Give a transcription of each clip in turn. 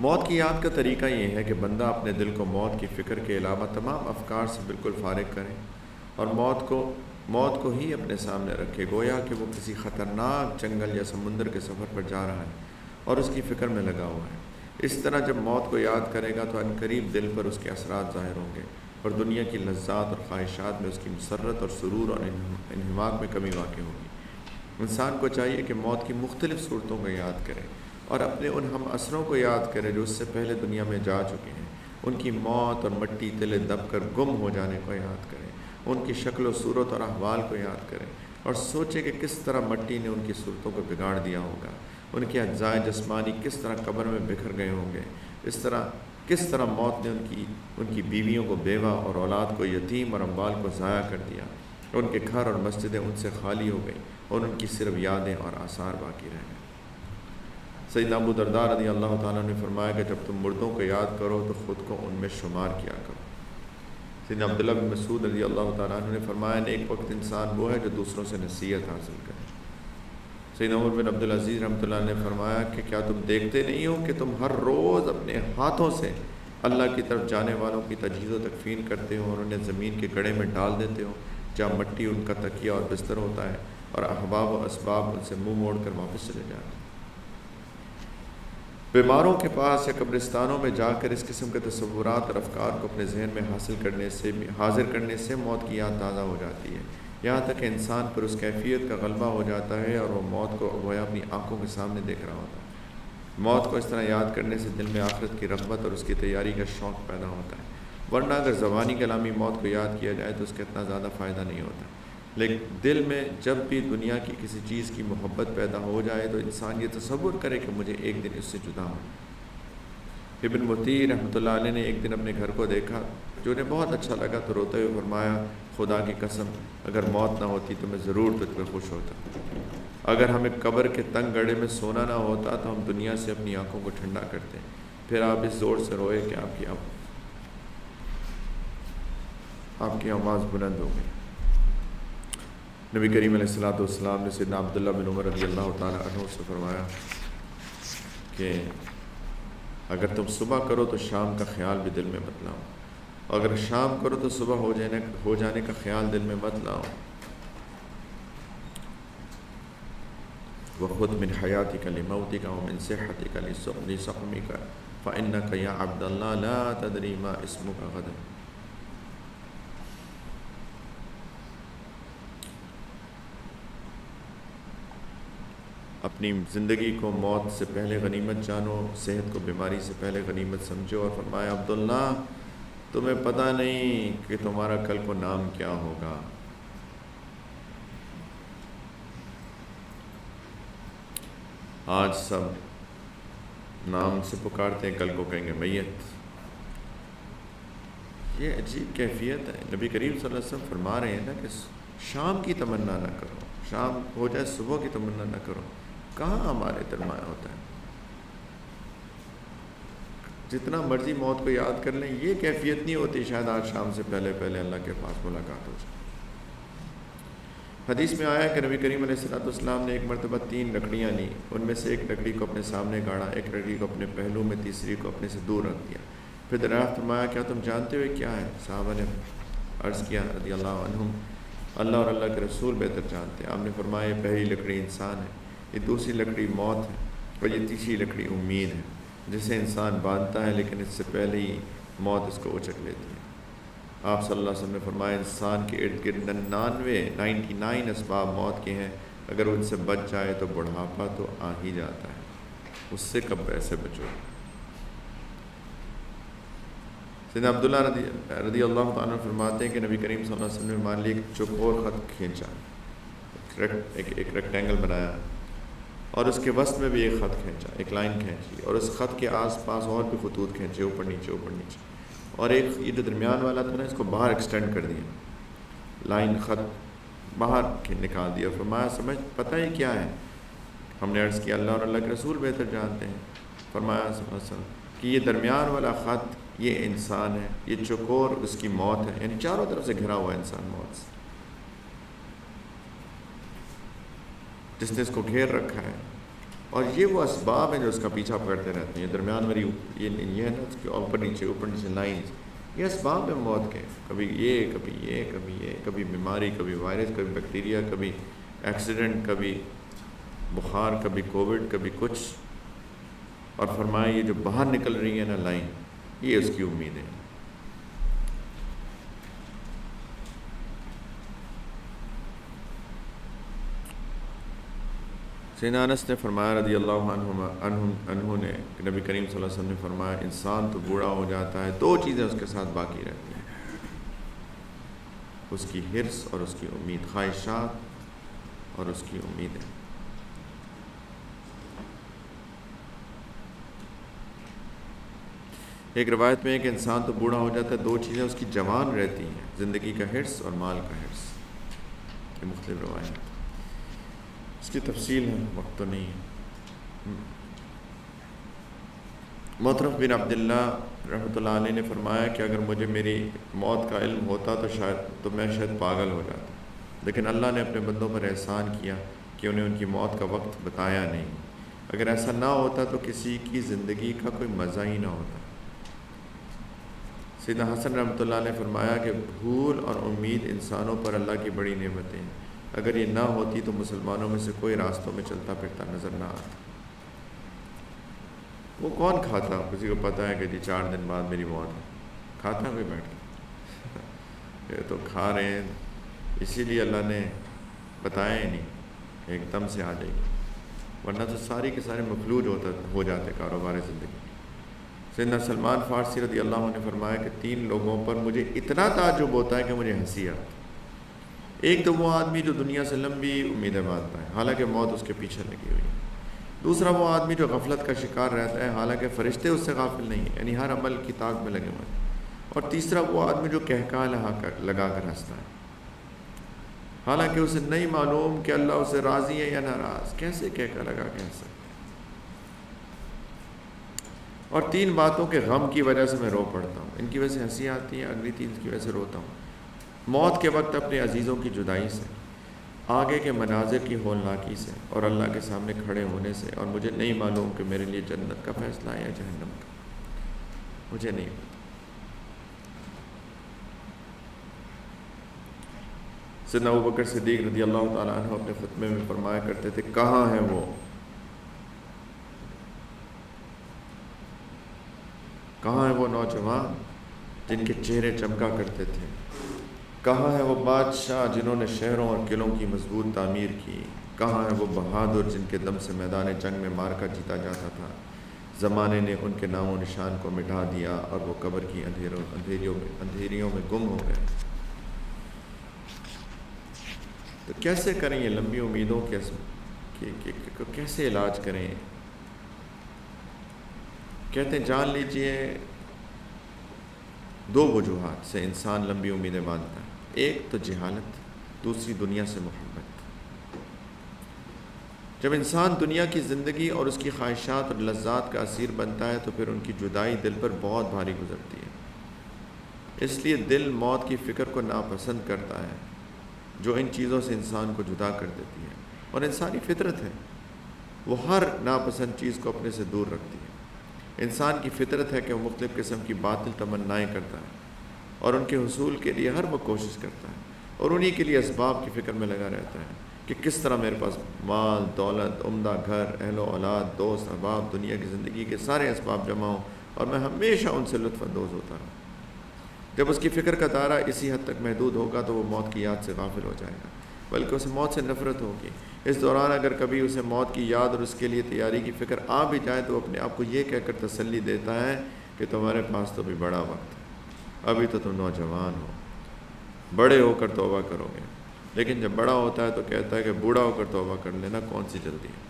موت کی یاد کا طریقہ یہ ہے کہ بندہ اپنے دل کو موت کی فکر کے علاوہ تمام افکار سے بالکل فارغ کرے اور موت کو ہی اپنے سامنے رکھے، گویا کہ وہ کسی خطرناک جنگل یا سمندر کے سفر پر جا رہا ہے اور اس کی فکر میں لگا ہوا ہے۔ اس طرح جب موت کو یاد کرے گا تو عنقریب دل پر اس کے اثرات ظاہر ہوں گے اور دنیا کی لذات اور خواہشات میں اس کی مسرت اور سرور اور انہماک میں کمی واقع ہوگی۔ انسان کو چاہیے کہ موت کی مختلف صورتوں کو یاد کرے اور اپنے ان ہم اثروں کو یاد کرے جو اس سے پہلے دنیا میں جا چکے ہیں، ان کی موت اور مٹی تلے دب کر گم ہو جانے کو یاد کرے، ان کی شکل و صورت اور احوال کو یاد کرے اور سوچے کہ کس طرح مٹی نے ان کی صورتوں کو بگاڑ دیا ہوگا، ان کے اجزائے جسمانی کس طرح قبر میں بکھر گئے ہوں گے، کس طرح موت نے ان کی بیویوں کو بیوہ اور اولاد کو یتیم اور اموال کو ضائع کر دیا، ان کے گھر اور مسجدیں ان سے خالی ہو گئیں اور ان کی صرف یادیں اور آثار باقی رہ گئے۔ سیدنا ابو درداء رضی اللہ تعالیٰ نے فرمایا کہ جب تم مردوں کو یاد کرو تو خود کو ان میں شمار کیا کرو۔ سیدنا عبداللہ بن مسعود رضی اللہ تعالیٰ عنہ نے فرمایا نیک وقت انسان وہ ہے جو دوسروں سے نصیحت حاصل کرے۔ سیدنا عمر بن عبدالعزیز رحمۃ اللہ نے فرمایا کہ کیا تم دیکھتے نہیں ہو کہ تم ہر روز اپنے ہاتھوں سے اللہ کی طرف جانے والوں کی تجہیز و تکفین کرتے ہو اور انہیں زمین کے گڑھے میں ڈال دیتے ہو جہاں مٹی ان کا تکیہ اور بستر ہوتا ہے اور احباب و اسباب ان سے منہ موڑ کر واپس چلے جاتے ہیں۔ بیماروں کے پاس یا قبرستانوں میں جا کر اس قسم کے تصورات اور افکار کو اپنے ذہن میں حاضر کرنے سے موت کی یاد تازہ ہو جاتی ہے، یہاں تک کہ انسان پر اس کیفیت کا غلبہ ہو جاتا ہے اور وہ موت کو گویا اپنی آنکھوں کے سامنے دیکھ رہا ہوتا ہے۔ موت کو اس طرح یاد کرنے سے دل میں آخرت کی رغبت اور اس کی تیاری کا شوق پیدا ہوتا ہے، ورنہ اگر زبانی کلامی موت کو یاد کیا جائے تو اس کا اتنا زیادہ فائدہ نہیں ہوتا، لیکن دل میں جب بھی دنیا کی کسی چیز کی محبت پیدا ہو جائے تو انسان یہ تصور کرے کہ مجھے ایک دن اس سے جدا ہوں۔ ابن مطیع رحمۃ اللہ علیہ نے ایک دن اپنے گھر کو دیکھا جو انہیں بہت اچھا لگا تو روتے ہوئے فرمایا خدا کی قسم اگر موت نہ ہوتی تو میں ضرور تجھ پہ خوش ہوتا، اگر ہمیں قبر کے تنگ گڑھے میں سونا نہ ہوتا تو ہم دنیا سے اپنی آنکھوں کو ٹھنڈا کرتے۔ پھر آپ اس زور سے روئے کہ آپ کی آواز بلند ہو گئی۔ نبی کریم علیہ الصلوۃ والسلام نے سیدنا عبداللہ بن عمر رضی اللہ تعالیٰ عنہ سے فرمایا کہ اگر تم صبح کرو تو شام کا خیال بھی دل میں مت لاؤ، اگر شام کرو تو صبح ہو جانے کا خیال دل میں مت لاؤ۔ وَخُذْ مِنْ حَيَاتِكَ لِمَوْتِكَ وَمِنْ صِحَّتِكَ لِسَقْمِكَ فَإِنَّكَ يَا عَبْدَ اللَّهِ لَا تَدْرِي مَا اسْمُكَ غَدًا۔ اپنی زندگی کو موت سے پہلے غنیمت جانو، صحت کو بیماری سے پہلے غنیمت سمجھو، اور فرمایا عبداللہ تمہیں پتہ نہیں کہ تمہارا کل کو نام کیا ہوگا۔ آج سب نام سے پکارتے ہیں، کل کو کہیں گے میت۔ یہ عجیب کیفیت ہے۔ نبی کریم صلی اللہ علیہ وسلم فرما رہے ہیں نا کہ شام کی تمنا نہ کرو، شام ہو جائے صبح کی تمنا نہ کرو۔ کہاں ہمارے درمیان ہوتا ہے؟ جتنا مرضی موت کو یاد کر لیں یہ کیفیت نہیں ہوتی شاید آج شام سے پہلے اللہ کے پاس ملاقات ہو جائے۔ حدیث میں آیا کہ نبی کریم علیہ الصلوۃ والسلام نے ایک مرتبہ 3 لکڑیاں لیں، ان میں سے ایک لکڑی کو اپنے سامنے گاڑا، ایک لکڑی کو اپنے پہلو میں، تیسری کو اپنے سے دور رکھ دیا، پھر دریافت فرمایا کیا تم جانتے ہو کیا ہے؟ صحابہ نے عرض کیا رضی اللہ عنہم اللہ اور اللہ کے رسول بہتر جانتے ہیں۔ آپ نے فرمایا یہ پہلی لکڑی انسان ہے، یہ دوسری لکڑی موت ہے اور یہ تیسری لکڑی امید ہے جسے انسان باندھتا ہے لیکن اس سے پہلے ہی موت اس کو اچک لیتی ہے۔ آپ صلی اللہ علیہ وسلم نے فرمایا انسان کے ارد گرد 99 اسباب موت کے ہیں، اگر ان سے بچ جائے تو بڑھاپا تو آ ہی جاتا ہے، اس سے کب ایسے بچو۔ سیدنا عبداللہ رضی اللہ تعالیٰ فرماتے ہیں کہ نبی کریم صلی اللہ علیہ وسلم نے مان لی ایک چوکور خط کھینچا، ایک ریکٹینگل بنایا اور اس کے وسط میں بھی ایک خط کھینچا، ایک لائن کھینچی اور اس خط کے آس پاس اور بھی خطوط کھینچے اوپر نیچے اور ایک یہ جو درمیان والا تھا نا اس کو باہر ایکسٹینڈ کر دیا، لائن خط باہر نکال دیا۔ فرمایا سمجھ پتہ ہی کیا ہے؟ ہم نے عرض کیا اللہ اور اللہ کے رسول بہتر جانتے ہیں۔ فرمایا صلی اللہ علیہ وسلم کہ یہ درمیان والا خط یہ انسان ہے، یہ چوکور اس کی موت ہے، یعنی چاروں طرف سے گھرا ہوا ہے انسان موت سے، جس نے اس کو گھیر رکھا ہے اور یہ وہ اسباب ہیں جو اس کا پیچھا کرتے رہتے ہیں. یہ درمیان والی یہ ہے نا اس کے اوپر نیچے لائنز، یہ اسباب ہیں موت کے. کبھی یہ کبھی یہ کبھی یہ، کبھی بیماری، کبھی وائرس، کبھی بیکٹیریا، کبھی ایکسیڈنٹ، کبھی بخار، کبھی کووڈ، کبھی کچھ. اور فرمایا یہ جو باہر نکل رہی ہے نا لائن، یہ اس کی امید ہے. سیدنا انس نے فرمایا رضی اللہ عنہ نے کہ نبی کریم صلی اللہ علیہ وسلم نے فرمایا انسان تو بوڑھا ہو جاتا ہے، دو چیزیں اس کے ساتھ باقی رہتی ہیں، اس کی حرص اور اس کی امید، خواہشات اور اس کی امیدیں. ایک روایت میں ہے کہ انسان تو بوڑھا ہو جاتا ہے، دو چیزیں اس کی جوان رہتی ہیں، زندگی کا حرص اور مال کا حرص. یہ مختلف روایت، اس کی تفصیل ہے، وقت تو نہیں ہے. محترم بن عبداللہ رحمۃ اللہ علیہ نے فرمایا کہ اگر مجھے میری موت کا علم ہوتا تو میں شاید پاگل ہو جاتا، لیکن اللہ نے اپنے بندوں پر احسان کیا کہ انہیں ان کی موت کا وقت بتایا نہیں. اگر ایسا نہ ہوتا تو کسی کی زندگی کا کوئی مزہ ہی نہ ہوتا. سیدنا حسن رحمۃ اللہ نے فرمایا کہ بھول اور امید انسانوں پر اللہ کی بڑی نعمتیں ہیں. اگر یہ نہ ہوتی تو مسلمانوں میں سے کوئی راستوں میں چلتا پھرتا نظر نہ آتا. وہ کون کھاتا؟ کسی کو پتہ ہے کہ جی 4 دن بعد میری موت ہے، کھاتا کوئی بیٹھ کے؟ یہ تو کھا رہے ہیں، اسی لیے اللہ نے بتایا ہی نہیں، ایک دم سے آ جائے گی، ورنہ تو ساری کے سارے مفلوج ہو جاتے کاروبار زندگی. سیدنا سلمان فارسی رضی اللہ عنہ نے فرمایا کہ 3 لوگوں پر مجھے اتنا تعجب ہوتا ہے کہ مجھے ہنسی آتی. ایک تو وہ آدمی جو دنیا سے لمبی امیدیں باندھتا ہے حالانکہ موت اس کے پیچھے لگی ہوئی ہے. دوسرا وہ آدمی جو غفلت کا شکار رہتا ہے حالانکہ فرشتے اس سے غافل نہیں ہیں، یعنی ہر عمل کی طاق میں لگے ہوئے ہیں. اور تیسرا وہ آدمی جو کہکا لگا کر ہنستا ہے حالانکہ اسے نہیں معلوم کہ اللہ اسے راضی ہے یا ناراض. کیسے کہکا لگا کے ہنستا ہے؟ اور 3 باتوں کے غم کی وجہ سے میں رو پڑتا ہوں، ان کی وجہ سے ہنسی آتی ہے، اگلی 3 کی وجہ سے روتا ہوں. موت کے وقت اپنے عزیزوں کی جدائی سے، آگے کے مناظر کی ہولناکی سے، اور اللہ کے سامنے کھڑے ہونے سے. اور مجھے نہیں معلوم کہ میرے لیے جنت کا فیصلہ ہے یا جہنم کا، مجھے نہیں پتا. سیدنا ابوبکر صدیق رضی اللہ تعالیٰ عنہ اپنے خطبے میں فرمایا کرتے تھے، کہاں ہیں وہ، کہاں ہیں وہ نوجوان جن کے چہرے چمکا کرتے تھے، کہاں ہیں وہ بادشاہ جنہوں نے شہروں اور قلعوں کی مضبوط تعمیر کی، کہاں ہیں وہ بہادر جن کے دم سے میدان جنگ میں مارکا جیتا جاتا تھا. زمانے نے ان کے نام و نشان کو مٹا دیا اور وہ قبر کی اندھیریوں میں گم ہو گئے. تو کیسے کریں یہ لمبی امیدوں کے کیسے علاج کریں؟ کہتے ہیں جان لیجئے 2 وجوہات سے انسان لمبی امیدیں باندھتا ہے. ایک تو جہالت، دوسری دنیا سے محبت. جب انسان دنیا کی زندگی اور اس کی خواہشات اور لذات کا اسیر بنتا ہے تو پھر ان کی جدائی دل پر بہت بھاری گزرتی ہے. اس لیے دل موت کی فکر کو ناپسند کرتا ہے جو ان چیزوں سے انسان کو جدا کر دیتی ہے. اور انسانی فطرت ہے، وہ ہر ناپسند چیز کو اپنے سے دور رکھتی ہے. انسان کی فطرت ہے کہ وہ مختلف قسم کی باطل تمنائیں کرتا ہے اور ان کے حصول کے لیے ہر وقت کوشش کرتا ہے، اور انہی کے لیے اسباب کی فکر میں لگا رہتا ہے کہ کس طرح میرے پاس مال، دولت، عمدہ گھر، اہل و اولاد، دوست احباب، دنیا کی زندگی کے سارے اسباب جمع ہوں اور میں ہمیشہ ان سے لطف اندوز ہوتا رہوں. جب اس کی فکر کا دائرہ اسی حد تک محدود ہوگا تو وہ موت کی یاد سے غافل ہو جائے گا، بلکہ اسے موت سے نفرت ہوگی. اس دوران اگر کبھی اسے موت کی یاد اور اس کے لیے تیاری کی فکر آ بھی جائے تو اپنے آپ کو یہ کہہ کر تسلی دیتا ہے کہ تمہارے پاس تو بھی بڑا وقت ہے، ابھی تو تم نوجوان ہو، بڑے ہو کر توبہ کرو گے. لیکن جب بڑا ہوتا ہے تو کہتا ہے کہ بوڑھا ہو کر توبہ کر لینا، کون سی جلدی ہے.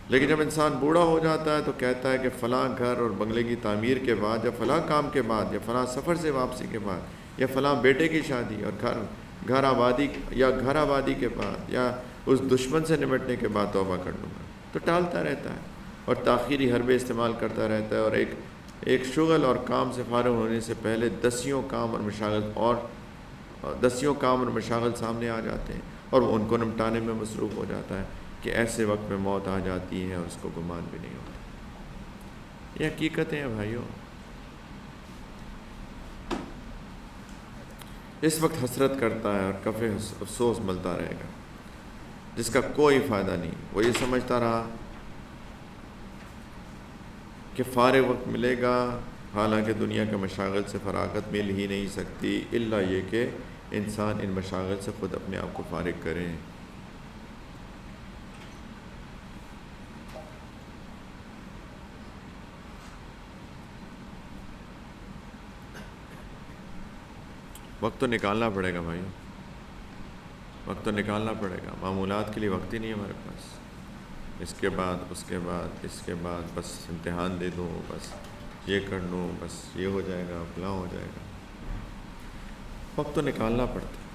لیکن جب انسان بوڑھا ہو جاتا ہے تو کہتا ہے کہ فلاں گھر اور بنگلے کی تعمیر کے بعد، یا فلاں کام کے بعد، یا فلاں سفر سے واپسی کے بعد، یا فلاں بیٹے کی شادی اور گھر آبادی کے بعد، یا اس دشمن سے نمٹنے کے بعد توبہ کر لوں گا. تو ٹالتا رہتا ہے اور تاخیری حربے استعمال کرتا رہتا ہے، اور ایک شغل اور کام سے فارغ ہونے سے پہلے دسیوں کام اور مشاغل سامنے آ جاتے ہیں، اور وہ ان کو نمٹانے میں مصروف ہو جاتا ہے کہ ایسے وقت میں موت آ جاتی ہے اور اس کو گمان بھی نہیں ہوتا۔ یہ حقیقتیں ہیں بھائیوں۔ اس وقت حسرت کرتا ہے اور کف افسوس ملتا رہے گا، جس کا کوئی فائدہ نہیں۔ وہ یہ سمجھتا رہا کہ فارغ وقت ملے گا، حالانکہ دنیا کے مشاغل سے فراغت مل ہی نہیں سکتی الا یہ کہ انسان ان مشاغل سے خود اپنے آپ کو فارغ کرے۔ وقت تو نکالنا پڑے گا بھائی، وقت تو نکالنا پڑے گا۔ معمولات کے لیے وقت ہی نہیں ہے ہمارے پاس۔ اس کے بعد اس کے بعد اس کے بعد بس امتحان دے دوں، بس یہ کر لوں، بس یہ ہو جائے گا، فلاں ہو جائے گا۔ وقت تو نکالنا پڑتا ہے۔